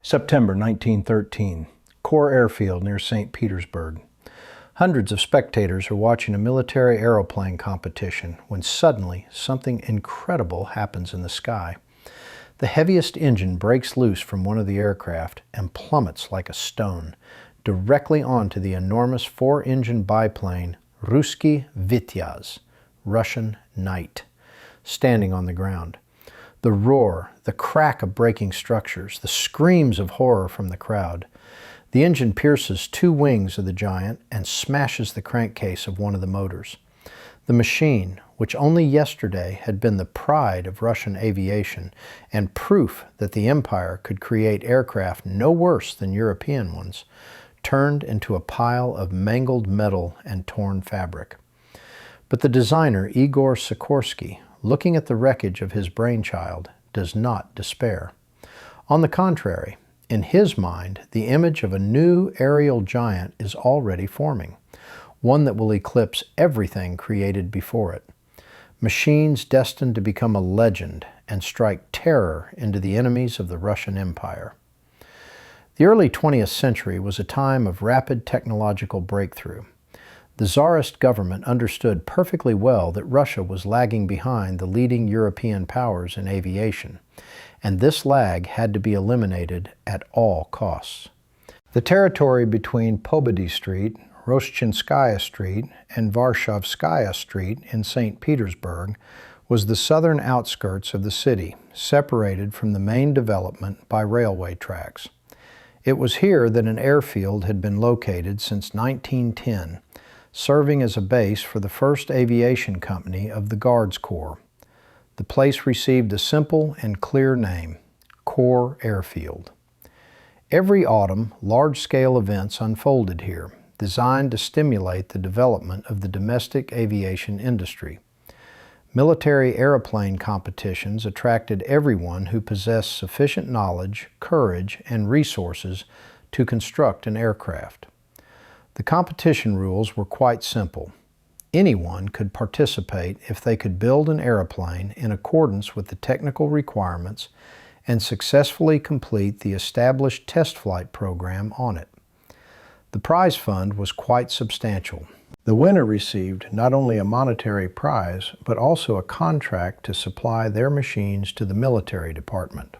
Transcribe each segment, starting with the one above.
September 1913, Corps Airfield near St. Petersburg. Hundreds of spectators are watching a military aeroplane competition when suddenly something incredible happens in the sky. The heaviest engine breaks loose from one of the aircraft and plummets like a stone directly onto the enormous four-engine biplane Ruski Vityaz, Russian Knight, standing on the ground. The roar, the crack of breaking structures, the screams of horror from the crowd. The engine pierces two wings of the giant and smashes the crankcase of one of the motors. The machine, which only yesterday had been the pride of Russian aviation and proof that the empire could create aircraft no worse than European ones, turned into a pile of mangled metal and torn fabric. But the designer, Igor Sikorsky, looking at the wreckage of his brainchild, does not despair. On the contrary, in his mind, the image of a new aerial giant is already forming, one that will eclipse everything created before it. Machines destined to become a legend and strike terror into the enemies of the Russian Empire. The early 20th century was a time of rapid technological breakthrough. The Tsarist government understood perfectly well that Russia was lagging behind the leading European powers in aviation, and this lag had to be eliminated at all costs. The territory between Pobedy Street, Roshchinskaya Street, and Varshavskaya Street in St. Petersburg was the southern outskirts of the city, separated from the main development by railway tracks. It was here that an airfield had been located since 1910, serving as a base for the first aviation company of the Guards Corps. The place received a simple and clear name, Corps Airfield. Every autumn, large-scale events unfolded here, designed to stimulate the development of the domestic aviation industry. Military airplane competitions attracted everyone who possessed sufficient knowledge, courage, and resources to construct an aircraft. The competition rules were quite simple. Anyone could participate if they could build an airplane in accordance with the technical requirements and successfully complete the established test flight program on it. The prize fund was quite substantial. The winner received not only a monetary prize, but also a contract to supply their machines to the military department.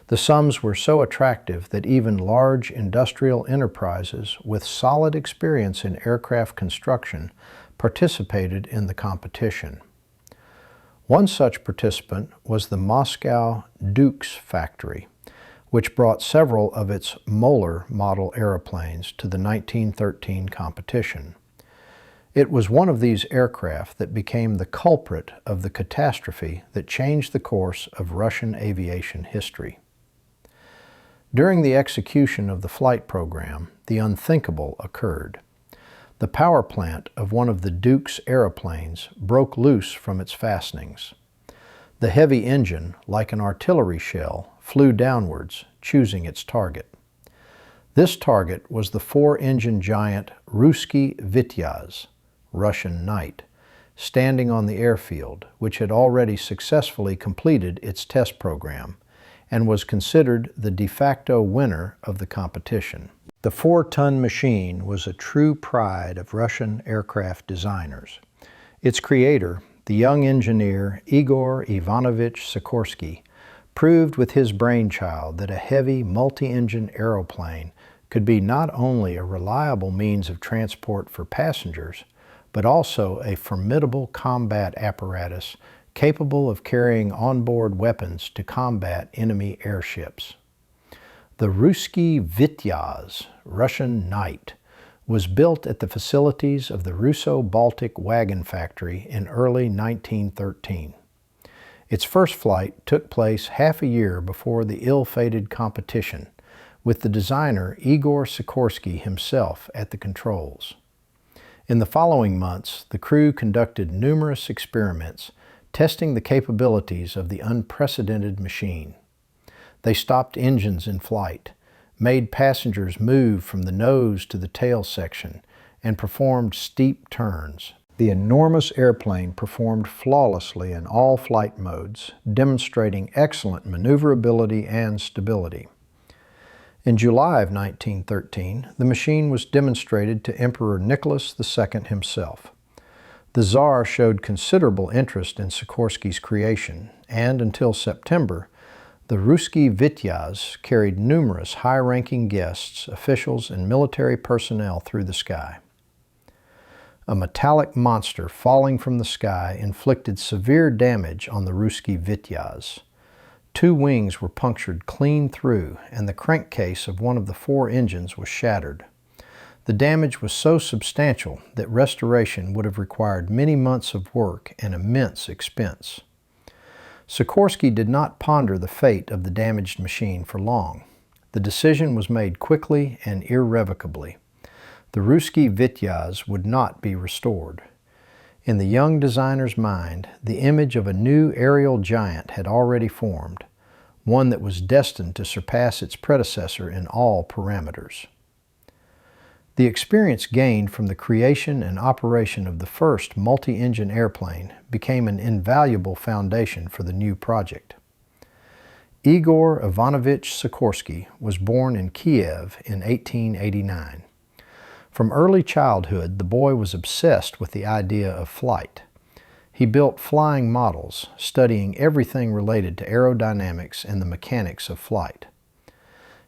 The sums were so attractive that even large industrial enterprises with solid experience in aircraft construction participated in the competition. One such participant was the Moscow Dukes factory, which brought several of its Moeller model airplanes to the 1913 competition. It was one of these aircraft that became the culprit of the catastrophe that changed the course of Russian aviation history. During the execution of the flight program, the unthinkable occurred. The power plant of one of the Duke's aeroplanes broke loose from its fastenings. The heavy engine, like an artillery shell, flew downwards, choosing its target. This target was the four-engine giant Ruski Vityaz, Russian Knight, standing on the airfield, which had already successfully completed its test program and was considered the de facto winner of the competition. The 4-ton machine was a true pride of Russian aircraft designers. Its creator, the young engineer Igor Ivanovich Sikorsky, proved with his brainchild that a heavy multi-engine aeroplane could be not only a reliable means of transport for passengers, but also a formidable combat apparatus capable of carrying onboard weapons to combat enemy airships. The Ruski Vityaz, Russian Knight, was built at the facilities of the Russo-Baltic Wagon Factory in early 1913. Its first flight took place half a year before the ill-fated competition, with the designer Igor Sikorsky himself at the controls. In the following months, the crew conducted numerous experiments testing the capabilities of the unprecedented machine. They stopped engines in flight, made passengers move from the nose to the tail section, and performed steep turns. The enormous airplane performed flawlessly in all flight modes, demonstrating excellent maneuverability and stability. In July of 1913, the machine was demonstrated to Emperor Nicholas II himself. The Tsar showed considerable interest in Sikorsky's creation, and until September, the Ruski Vityaz carried numerous high-ranking guests, officials, and military personnel through the sky. A metallic monster falling from the sky inflicted severe damage on the Ruski Vityaz. 2 wings were punctured clean through, and the crankcase of one of the 4 engines was shattered. The damage was so substantial that restoration would have required many months of work and immense expense. Sikorsky did not ponder the fate of the damaged machine for long. The decision was made quickly and irrevocably. The Ruski Vityaz would not be restored. In the young designer's mind, the image of a new aerial giant had already formed, one that was destined to surpass its predecessor in all parameters. The experience gained from the creation and operation of the first multi-engine airplane became an invaluable foundation for the new project. Igor Ivanovich Sikorsky was born in Kiev in 1889. From early childhood, the boy was obsessed with the idea of flight. He built flying models, studying everything related to aerodynamics and the mechanics of flight.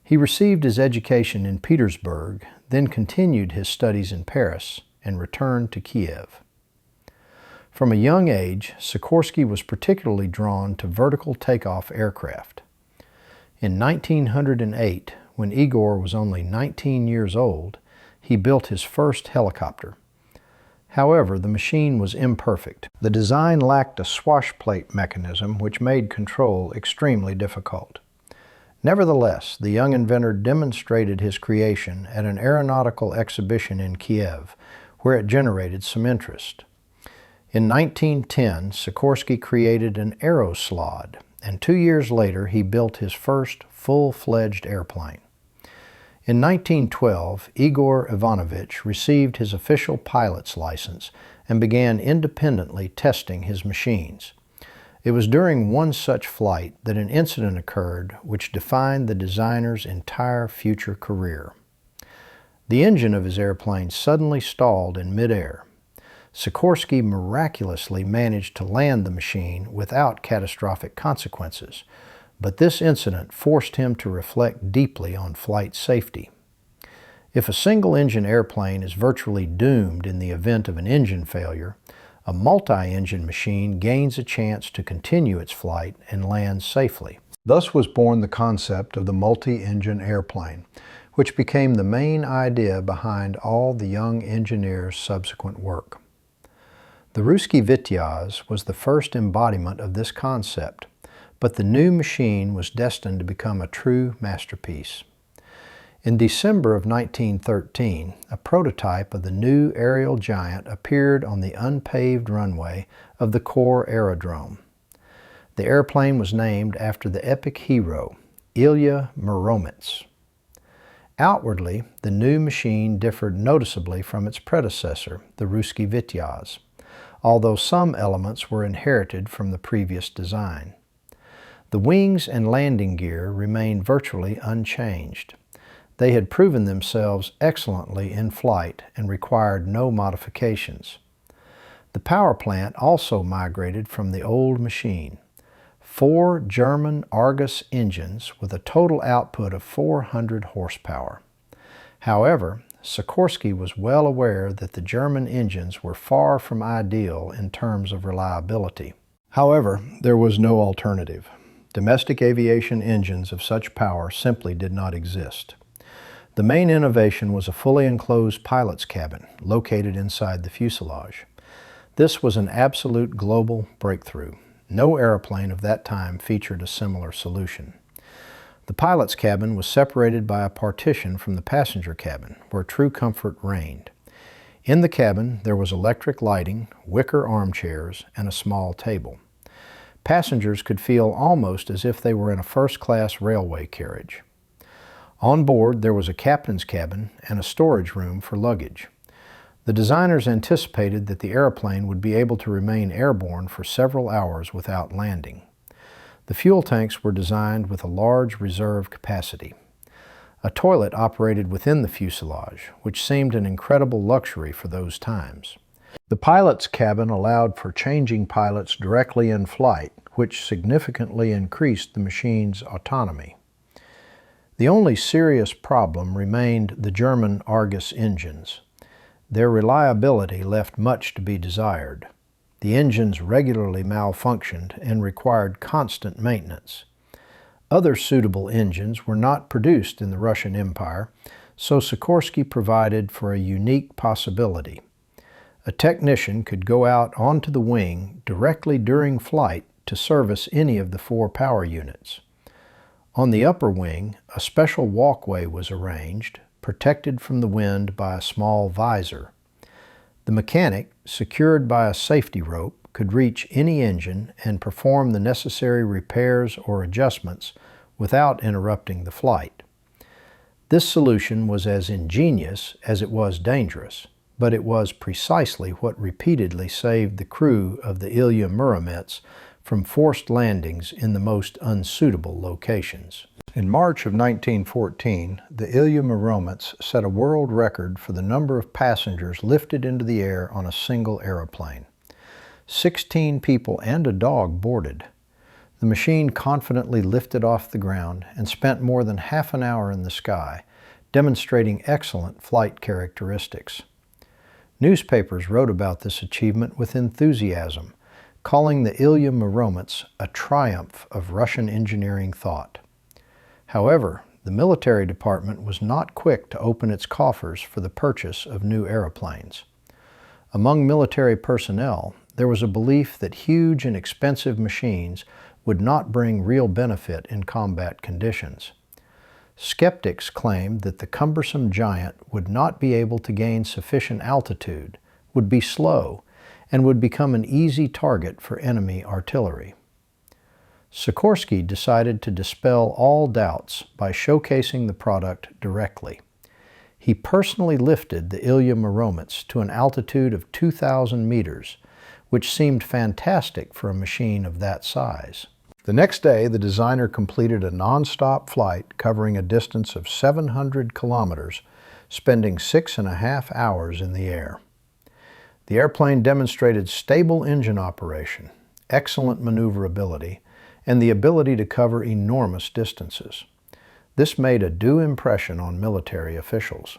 He received his education in Petersburg, then continued his studies in Paris, and returned to Kiev. From a young age, Sikorsky was particularly drawn to vertical takeoff aircraft. In 1908, when Igor was only 19 years old, he built his first helicopter. However, the machine was imperfect. The design lacked a swash plate mechanism which made control extremely difficult. Nevertheless, the young inventor demonstrated his creation at an aeronautical exhibition in Kiev, where it generated some interest. In 1910, Sikorsky created an aeroslod, and 2 years later he built his first full-fledged airplane. In 1912, Igor Ivanovich received his official pilot's license and began independently testing his machines. It was during one such flight that an incident occurred which defined the designer's entire future career. The engine of his airplane suddenly stalled in midair. Sikorsky miraculously managed to land the machine without catastrophic consequences, but this incident forced him to reflect deeply on flight safety. If a single-engine airplane is virtually doomed in the event of an engine failure, a multi-engine machine gains a chance to continue its flight and land safely. Thus was born the concept of the multi-engine airplane, which became the main idea behind all the young engineers' subsequent work. The Ruski Vityaz was the first embodiment of this concept, but the new machine was destined to become a true masterpiece. In December of 1913, a prototype of the new aerial giant appeared on the unpaved runway of the Kor Aerodrome. The airplane was named after the epic hero, Ilya Muromets. Outwardly, the new machine differed noticeably from its predecessor, the Ruski Vityaz, although some elements were inherited from the previous design. The wings and landing gear remained virtually unchanged. They had proven themselves excellently in flight and required no modifications. The power plant also migrated from the old machine. 4 German Argus engines with a total output of 400 horsepower. However, Sikorsky was well aware that the German engines were far from ideal in terms of reliability. However, there was no alternative. Domestic aviation engines of such power simply did not exist. The main innovation was a fully enclosed pilot's cabin located inside the fuselage. This was an absolute global breakthrough. No airplane of that time featured a similar solution. The pilot's cabin was separated by a partition from the passenger cabin, where true comfort reigned. In the cabin, there was electric lighting, wicker armchairs, and a small table. Passengers could feel almost as if they were in a first-class railway carriage. On board, there was a captain's cabin and a storage room for luggage. The designers anticipated that the airplane would be able to remain airborne for several hours without landing. The fuel tanks were designed with a large reserve capacity. A toilet operated within the fuselage, which seemed an incredible luxury for those times. The pilot's cabin allowed for changing pilots directly in flight, which significantly increased the machine's autonomy. The only serious problem remained the German Argus engines. Their reliability left much to be desired. The engines regularly malfunctioned and required constant maintenance. Other suitable engines were not produced in the Russian Empire, so Sikorsky provided for a unique possibility. A technician could go out onto the wing directly during flight to service any of the 4 power units. On the upper wing, a special walkway was arranged, protected from the wind by a small visor. The mechanic, secured by a safety rope, could reach any engine and perform the necessary repairs or adjustments without interrupting the flight. This solution was as ingenious as it was dangerous, but it was precisely what repeatedly saved the crew of the Ilia Muromets from forced landings in the most unsuitable locations. In March of 1914, the Ilia Muromets set a world record for the number of passengers lifted into the air on a single airplane. 16 people and a dog boarded. The machine confidently lifted off the ground and spent more than half an hour in the sky, demonstrating excellent flight characteristics. Newspapers wrote about this achievement with enthusiasm, calling the Ilya Muromets a triumph of Russian engineering thought. However, the military department was not quick to open its coffers for the purchase of new airplanes. Among military personnel, there was a belief that huge and expensive machines would not bring real benefit in combat conditions. Skeptics claimed that the cumbersome giant would not be able to gain sufficient altitude, would be slow, and would become an easy target for enemy artillery. Sikorsky decided to dispel all doubts by showcasing the product directly. He personally lifted the Ilya Muromets to an altitude of 2,000 meters, which seemed fantastic for a machine of that size. The next day, the designer completed a non-stop flight covering a distance of 700 kilometers, spending 6.5 hours in the air. The airplane demonstrated stable engine operation, excellent maneuverability, and the ability to cover enormous distances. This made a due impression on military officials.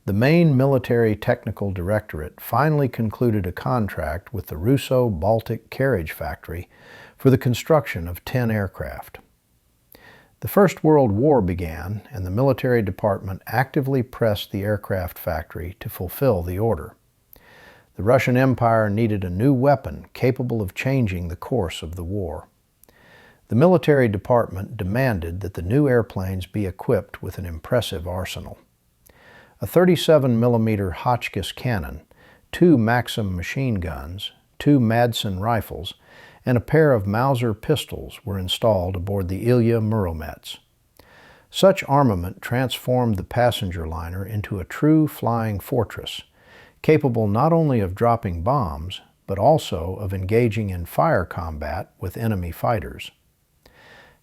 The main military technical directorate finally concluded a contract with the Russo-Baltic Carriage Factory for the construction of 10 aircraft. The First World War began, and the military department actively pressed the aircraft factory to fulfill the order. The Russian Empire needed a new weapon capable of changing the course of the war. The military department demanded that the new airplanes be equipped with an impressive arsenal. A 37mm Hotchkiss cannon, 2 Maxim machine guns, 2 Madsen rifles, and a pair of Mauser pistols were installed aboard the Ilia Muromets. Such armament transformed the passenger liner into a true flying fortress, capable not only of dropping bombs, but also of engaging in fire combat with enemy fighters.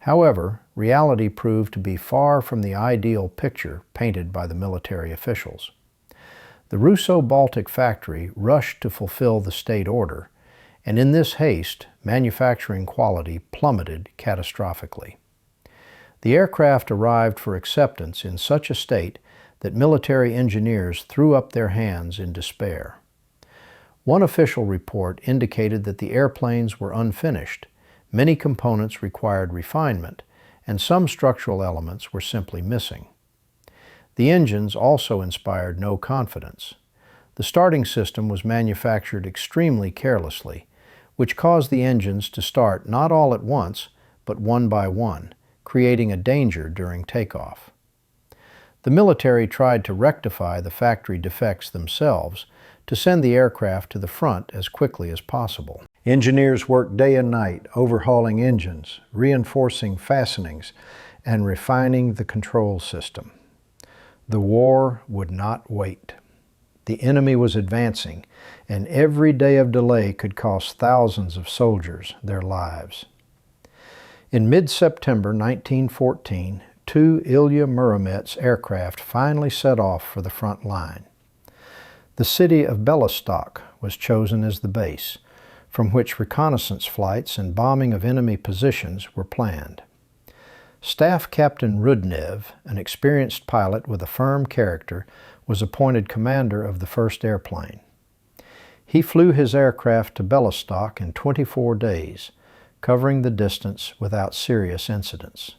However, reality proved to be far from the ideal picture painted by the military officials. The Russo-Baltic factory rushed to fulfill the state order, and in this haste, manufacturing quality plummeted catastrophically. The aircraft arrived for acceptance in such a state that military engineers threw up their hands in despair. One official report indicated that the airplanes were unfinished, many components required refinement, and some structural elements were simply missing. The engines also inspired no confidence. The starting system was manufactured extremely carelessly, which caused the engines to start not all at once, but one by one, creating a danger during takeoff. The military tried to rectify the factory defects themselves to send the aircraft to the front as quickly as possible. Engineers worked day and night overhauling engines, reinforcing fastenings, and refining the control system. The war would not wait. The enemy was advancing, and every day of delay could cost thousands of soldiers their lives. In mid-September 1914, two Ilya Muromets aircraft finally set off for the front line. The city of Belostok was chosen as the base, from which reconnaissance flights and bombing of enemy positions were planned. Staff Captain Rudnev, an experienced pilot with a firm character, was appointed commander of the first airplane. He flew his aircraft to Belostok in 24 days, covering the distance without serious incidents.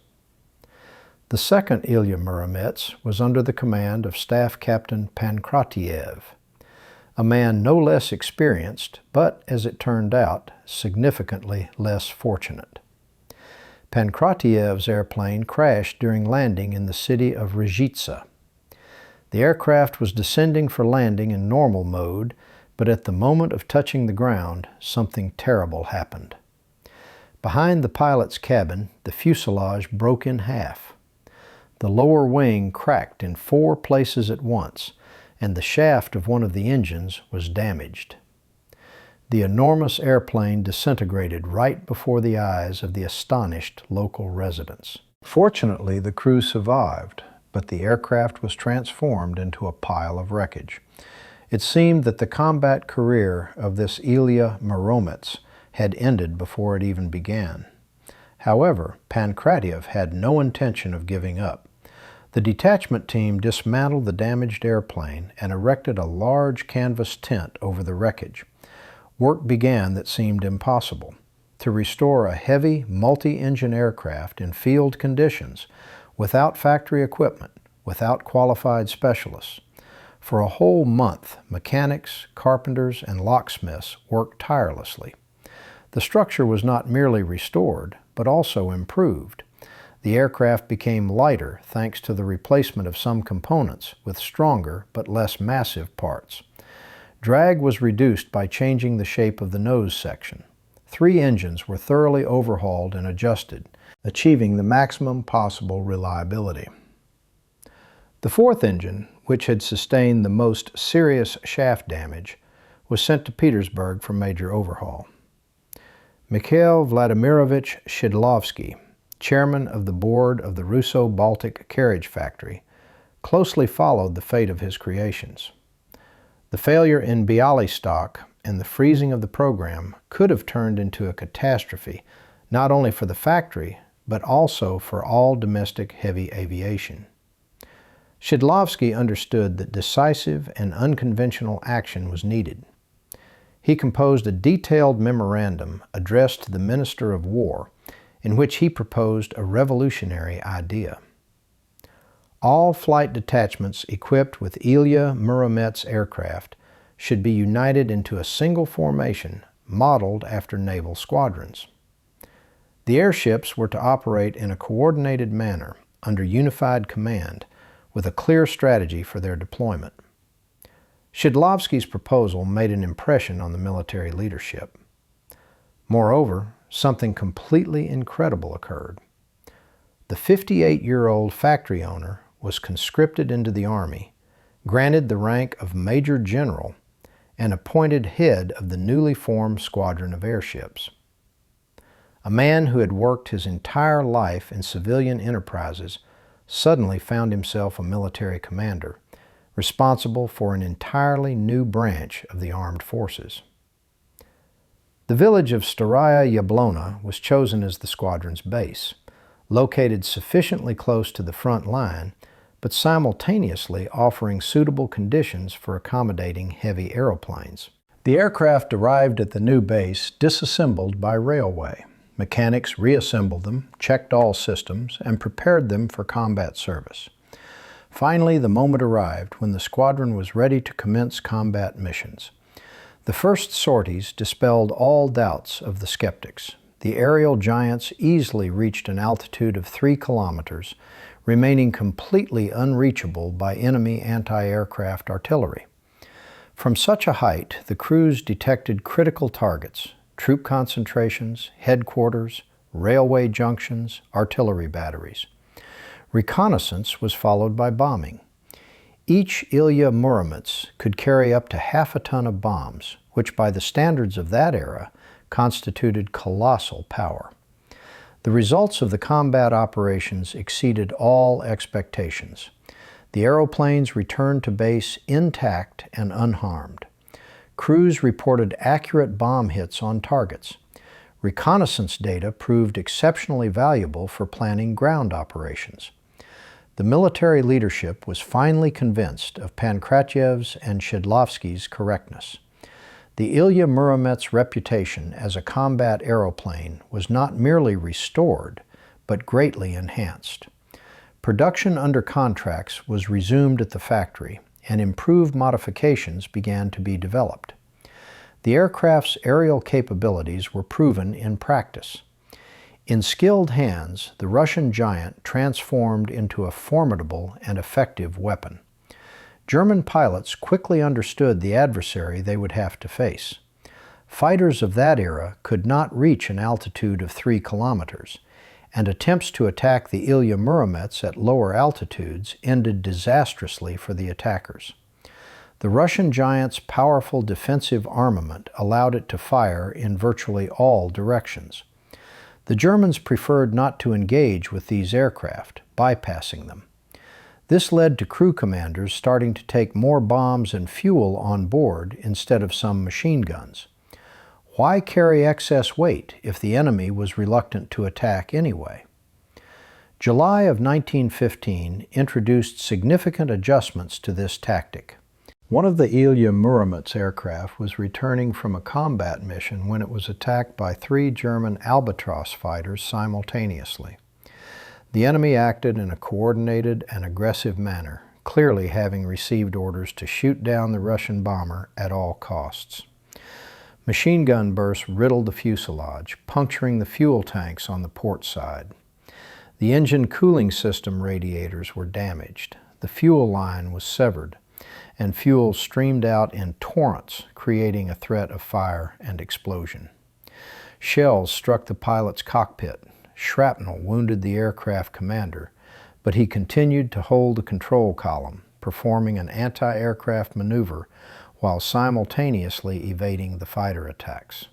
The second Ilya Muromets was under the command of Staff Captain Pankratiev, a man no less experienced, but, as it turned out, significantly less fortunate. Pankratiev's airplane crashed during landing in the city of Rizhitsa. The aircraft was descending for landing in normal mode, but at the moment of touching the ground, something terrible happened. Behind the pilot's cabin, the fuselage broke in half. The lower wing cracked in 4 places at once, and the shaft of one of the engines was damaged. The enormous airplane disintegrated right before the eyes of the astonished local residents. Fortunately, the crew survived, but the aircraft was transformed into a pile of wreckage. It seemed that the combat career of this Ilia Muromets had ended before it even began. However, Pankratiev had no intention of giving up. The detachment team dismantled the damaged airplane and erected a large canvas tent over the wreckage. Work began that seemed impossible: to restore a heavy, multi-engine aircraft in field conditions, without factory equipment, without qualified specialists. For a whole month, mechanics, carpenters, and locksmiths worked tirelessly. The structure was not merely restored, but also improved. The aircraft became lighter thanks to the replacement of some components with stronger but less massive parts. Drag was reduced by changing the shape of the nose section. 3 engines were thoroughly overhauled and adjusted, achieving the maximum possible reliability. The 4th engine, which had sustained the most serious shaft damage, was sent to Petersburg for major overhaul. Mikhail Vladimirovich Shidlovsky, chairman of the board of the Russo-Baltic Carriage Factory, closely followed the fate of his creations. The failure in Bialystok and the freezing of the program could have turned into a catastrophe, not only for the factory, but also for all domestic heavy aviation. Shidlovsky understood that decisive and unconventional action was needed. He composed a detailed memorandum addressed to the Minister of War, in which he proposed a revolutionary idea. All flight detachments equipped with Ilia Muromets aircraft should be united into a single formation modeled after naval squadrons. The airships were to operate in a coordinated manner under unified command with a clear strategy for their deployment. Shidlovsky's proposal made an impression on the military leadership. Moreover, something completely incredible occurred. The 58-year-old factory owner was conscripted into the Army, granted the rank of Major General, and appointed head of the newly formed squadron of airships. A man who had worked his entire life in civilian enterprises suddenly found himself a military commander, responsible for an entirely new branch of the armed forces. The village of Staraya Yablona was chosen as the squadron's base, located sufficiently close to the front line, but simultaneously offering suitable conditions for accommodating heavy aeroplanes. The aircraft arrived at the new base disassembled by railway. Mechanics reassembled them, checked all systems, and prepared them for combat service. Finally, the moment arrived when the squadron was ready to commence combat missions. The first sorties dispelled all doubts of the skeptics. The aerial giants easily reached an altitude of 3 kilometers, remaining completely unreachable by enemy anti-aircraft artillery. From such a height, the crews detected critical targets: troop concentrations, headquarters, railway junctions, artillery batteries. Reconnaissance was followed by bombing. Each Ilia Muromets could carry up to half a ton of bombs, which by the standards of that era constituted colossal power. The results of the combat operations exceeded all expectations. The aeroplanes returned to base intact and unharmed. Crews reported accurate bomb hits on targets. Reconnaissance data proved exceptionally valuable for planning ground operations. The military leadership was finally convinced of Pankratyev's and Shidlovsky's correctness. The Ilia Muromets' reputation as a combat aeroplane was not merely restored, but greatly enhanced. Production under contracts was resumed at the factory, and improved modifications began to be developed. The aircraft's aerial capabilities were proven in practice. In skilled hands, the Russian giant transformed into a formidable and effective weapon. German pilots quickly understood the adversary they would have to face. Fighters of that era could not reach an altitude of 3 kilometers, and attempts to attack the Ilia Muromets at lower altitudes ended disastrously for the attackers. The Russian giant's powerful defensive armament allowed it to fire in virtually all directions. The Germans preferred not to engage with these aircraft, bypassing them. This led to crew commanders starting to take more bombs and fuel on board instead of some machine guns. Why carry excess weight if the enemy was reluctant to attack anyway? July of 1915 introduced significant adjustments to this tactic. One of the Ilia Muromets aircraft was returning from a combat mission when it was attacked by 3 German Albatros fighters simultaneously. The enemy acted in a coordinated and aggressive manner, clearly having received orders to shoot down the Russian bomber at all costs. Machine gun bursts riddled the fuselage, puncturing the fuel tanks on the port side. The engine cooling system radiators were damaged. The fuel line was severed, and fuel streamed out in torrents, creating a threat of fire and explosion. Shells struck the pilot's cockpit. Shrapnel wounded the aircraft commander, but he continued to hold the control column, performing an anti-aircraft maneuver while simultaneously evading the fighter attacks.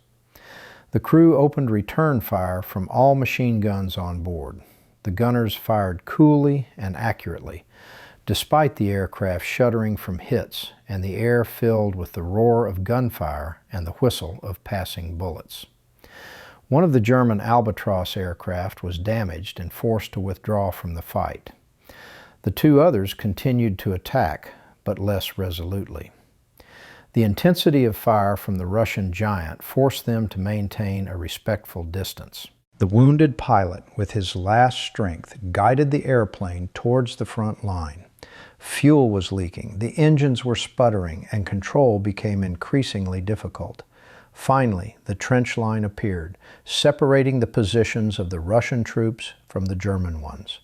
The crew opened return fire from all machine guns on board. The gunners fired coolly and accurately, despite the aircraft shuddering from hits and the air filled with the roar of gunfire and the whistle of passing bullets. One of the German Albatros aircraft was damaged and forced to withdraw from the fight. The 2 others continued to attack, but less resolutely. The intensity of fire from the Russian giant forced them to maintain a respectful distance. The wounded pilot, with his last strength, guided the airplane towards the front line. Fuel was leaking, the engines were sputtering, and control became increasingly difficult. Finally, the trench line appeared, separating the positions of the Russian troops from the German ones.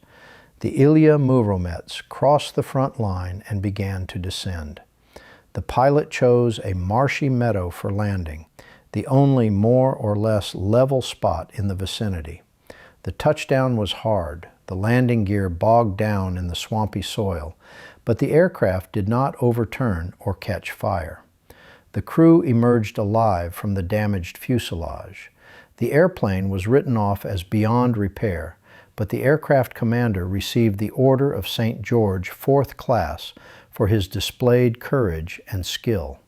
The Ilia Muromets crossed the front line and began to descend. The pilot chose a marshy meadow for landing, the only more or less level spot in the vicinity. The touchdown was hard, the landing gear bogged down in the swampy soil, but the aircraft did not overturn or catch fire. The crew emerged alive from the damaged fuselage. The airplane was written off as beyond repair, but the aircraft commander received the Order of St. George 4th Class for his displayed courage and skill.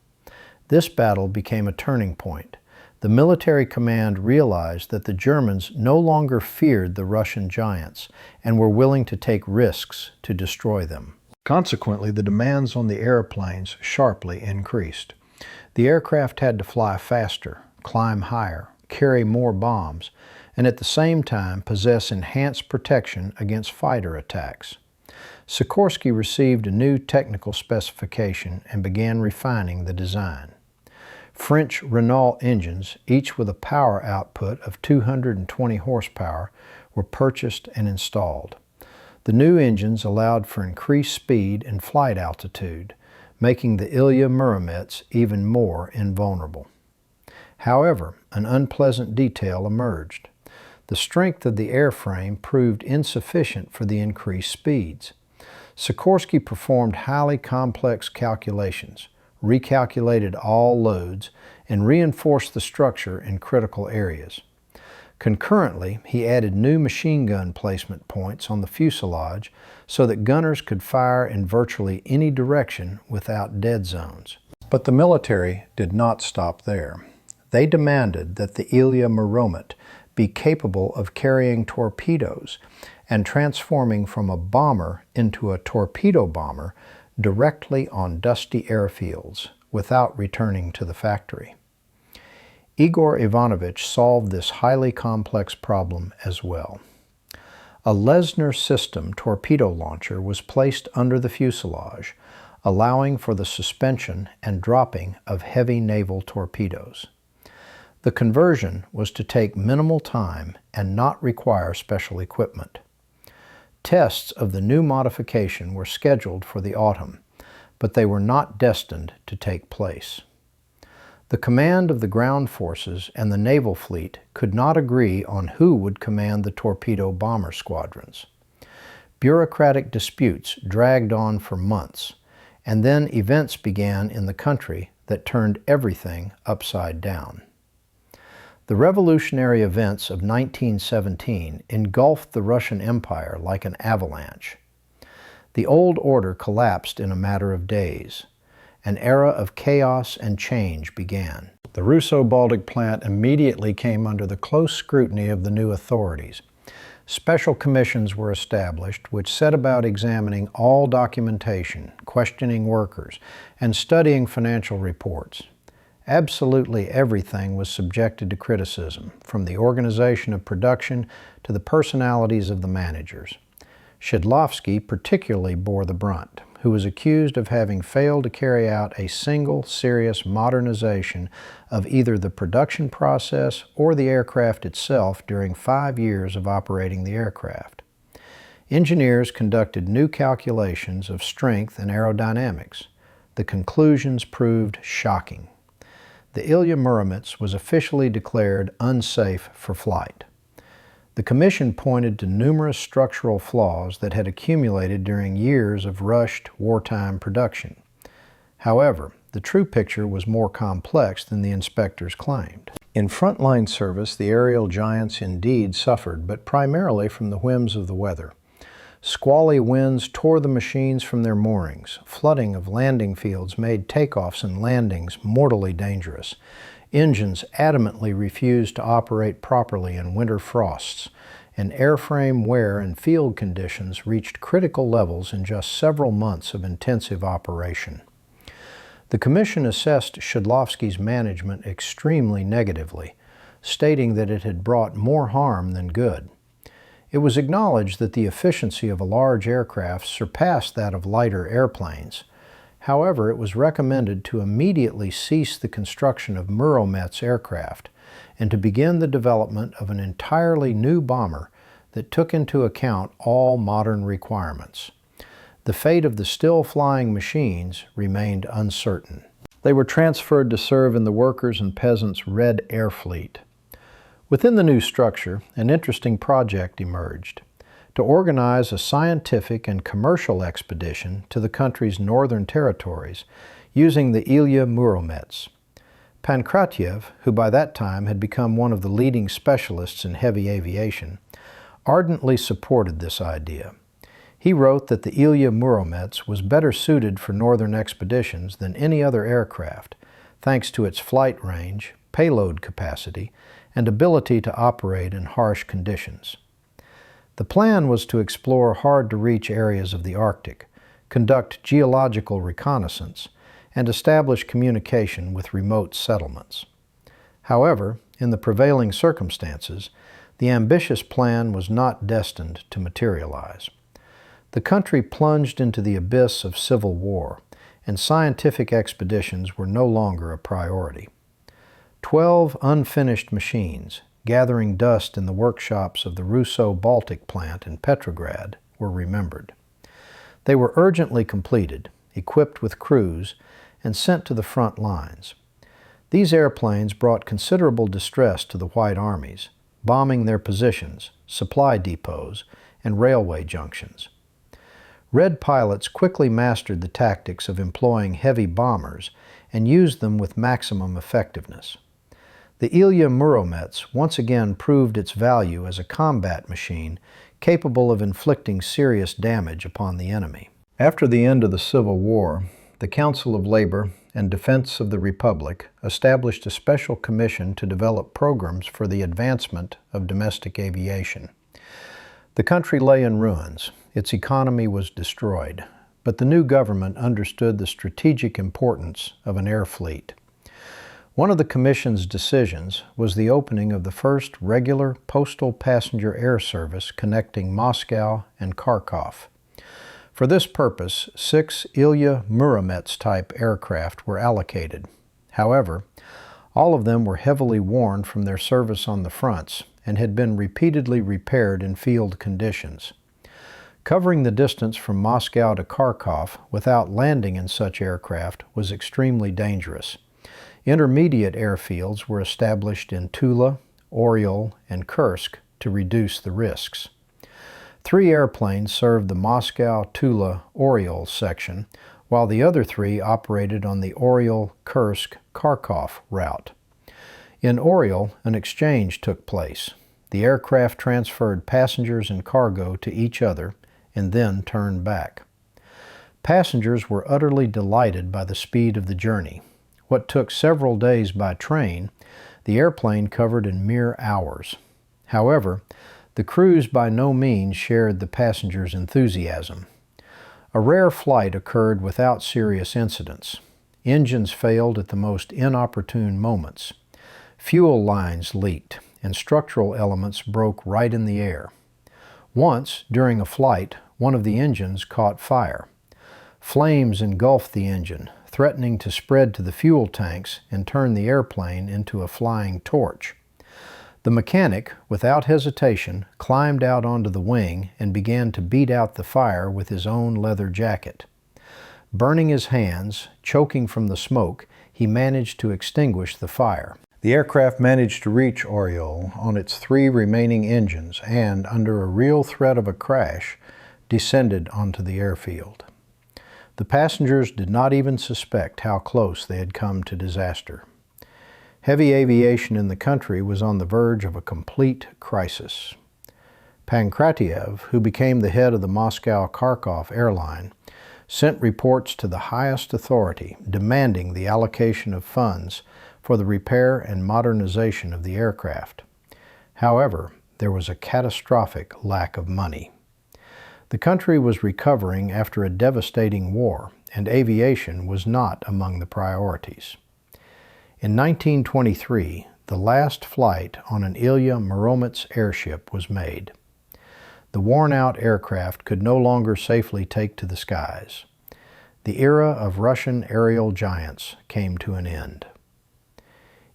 This battle became a turning point. The military command realized that the Germans no longer feared the Russian giants and were willing to take risks to destroy them. Consequently, the demands on the airplanes sharply increased. The aircraft had to fly faster, climb higher, carry more bombs, and at the same time possess enhanced protection against fighter attacks. Sikorsky received a new technical specification and began refining the design. French Renault engines, each with a power output of 220 horsepower, were purchased and installed. The new engines allowed for increased speed and flight altitude, making the Ilia Muromets even more invulnerable. However, an unpleasant detail emerged. The strength of the airframe proved insufficient for the increased speeds. Sikorsky performed highly complex calculations, recalculated all loads, and reinforced the structure in critical areas. Concurrently, he added new machine gun placement points on the fuselage so that gunners could fire in virtually any direction without dead zones. But the military did not stop there. They demanded that the Ilia Muromets be capable of carrying torpedoes and transforming from a bomber into a torpedo bomber directly on dusty airfields without returning to the factory. Igor Ivanovich solved this highly complex problem as well. A Lesnar system torpedo launcher was placed under the fuselage, allowing for the suspension and dropping of heavy naval torpedoes. The conversion was to take minimal time and not require special equipment. Tests of the new modification were scheduled for the autumn, but they were not destined to take place. The command of the ground forces and the naval fleet could not agree on who would command the torpedo bomber squadrons. Bureaucratic disputes dragged on for months, and then events began in the country that turned everything upside down. The revolutionary events of 1917 engulfed the Russian Empire like an avalanche. The old order collapsed in a matter of days. An era of chaos and change began. The Russo-Baltic plant immediately came under the close scrutiny of the new authorities. Special commissions were established which set about examining all documentation, questioning workers, and studying financial reports. Absolutely everything was subjected to criticism, from the organization of production to the personalities of the managers. Shidlovsky particularly bore the brunt, who was accused of having failed to carry out a single serious modernization of either the production process or the aircraft itself during 5 years of operating the aircraft. Engineers conducted new calculations of strength and aerodynamics. The conclusions proved shocking. The Ilia Muromets was officially declared unsafe for flight. The Commission pointed to numerous structural flaws that had accumulated during years of rushed wartime production. However, the true picture was more complex than the inspectors claimed. In frontline service, the aerial giants indeed suffered, but primarily from the whims of the weather. Squally winds tore the machines from their moorings. Flooding of landing fields made takeoffs and landings mortally dangerous. Engines adamantly refused to operate properly in winter frosts, and airframe wear and field conditions reached critical levels in just several months of intensive operation. The Commission assessed Shidlovsky's management extremely negatively, stating that it had brought more harm than good. It was acknowledged that the efficiency of a large aircraft surpassed that of lighter airplanes. However, it was recommended to immediately cease the construction of Muromets aircraft and to begin the development of an entirely new bomber that took into account all modern requirements. The fate of the still-flying machines remained uncertain. They were transferred to serve in the workers' and peasants' Red Air Fleet. Within the new structure, an interesting project emerged: to organize a scientific and commercial expedition to the country's northern territories using the Ilya Muromets. Pankratiev, who by that time had become one of the leading specialists in heavy aviation, ardently supported this idea. He wrote that the Ilia Muromets was better suited for northern expeditions than any other aircraft, thanks to its flight range, payload capacity, and ability to operate in harsh conditions. The plan was to explore hard-to-reach areas of the Arctic, conduct geological reconnaissance, and establish communication with remote settlements. However, in the prevailing circumstances, the ambitious plan was not destined to materialize. The country plunged into the abyss of civil war, and scientific expeditions were no longer a priority. 12 unfinished machines, gathering dust in the workshops of the Russo-Baltic plant in Petrograd, were remembered. They were urgently completed, equipped with crews, and sent to the front lines. These airplanes brought considerable distress to the White Armies, bombing their positions, supply depots, and railway junctions. Red pilots quickly mastered the tactics of employing heavy bombers and used them with maximum effectiveness. The Ilya Muromets once again proved its value as a combat machine capable of inflicting serious damage upon the enemy. After the end of the Civil War, the Council of Labor and Defense of the Republic established a special commission to develop programs for the advancement of domestic aviation. The country lay in ruins. Its economy was destroyed, but the new government understood the strategic importance of an air fleet. One of the Commission's decisions was the opening of the first regular postal passenger air service connecting Moscow and Kharkov. For this purpose, 6 Ilia Muromets type aircraft were allocated. However, all of them were heavily worn from their service on the fronts and had been repeatedly repaired in field conditions. Covering the distance from Moscow to Kharkov without landing in such aircraft was extremely dangerous. Intermediate airfields were established in Tula, Oriol, and Kursk to reduce the risks. 3 airplanes served the Moscow-Tula-Oriol section, while the other 3 operated on the Oriol-Kursk-Kharkov route. In Oriol, an exchange took place. The aircraft transferred passengers and cargo to each other and then turned back. Passengers were utterly delighted by the speed of the journey. What took several days by train, the airplane covered in mere hours. However, the crews by no means shared the passengers' enthusiasm. A rare flight occurred without serious incidents. Engines failed at the most inopportune moments. Fuel lines leaked, and structural elements broke right in the air. Once, during a flight, one of the engines caught fire. Flames engulfed the engine, threatening to spread to the fuel tanks and turn the airplane into a flying torch. The mechanic, without hesitation, climbed out onto the wing and began to beat out the fire with his own leather jacket. Burning his hands, choking from the smoke, he managed to extinguish the fire. The aircraft managed to reach Oriol on its 3 remaining engines and, under a real threat of a crash, descended onto the airfield. The passengers did not even suspect how close they had come to disaster. Heavy aviation in the country was on the verge of a complete crisis. Pankratiev, who became the head of the Moscow-Kharkov airline, sent reports to the highest authority demanding the allocation of funds for the repair and modernization of the aircraft. However, there was a catastrophic lack of money. The country was recovering after a devastating war, and aviation was not among the priorities. In 1923, the last flight on an Ilya Muromets airship was made. The worn-out aircraft could no longer safely take to the skies. The era of Russian aerial giants came to an end.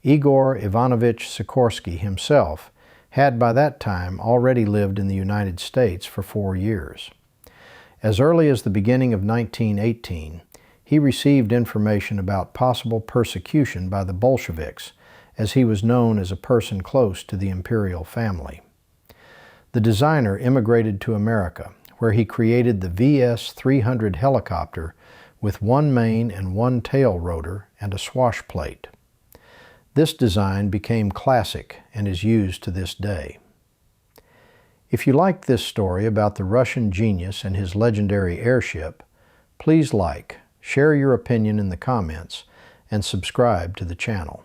Igor Ivanovich Sikorsky himself had by that time already lived in the United States for 4 years. As early as the beginning of 1918, he received information about possible persecution by the Bolsheviks, as he was known as a person close to the imperial family. The designer immigrated to America, where he created the VS-300 helicopter with 1 main and 1 tail rotor and a swash plate. This design became classic and is used to this day. If you liked this story about the Russian genius and his legendary airship, please like, share your opinion in the comments, and subscribe to the channel.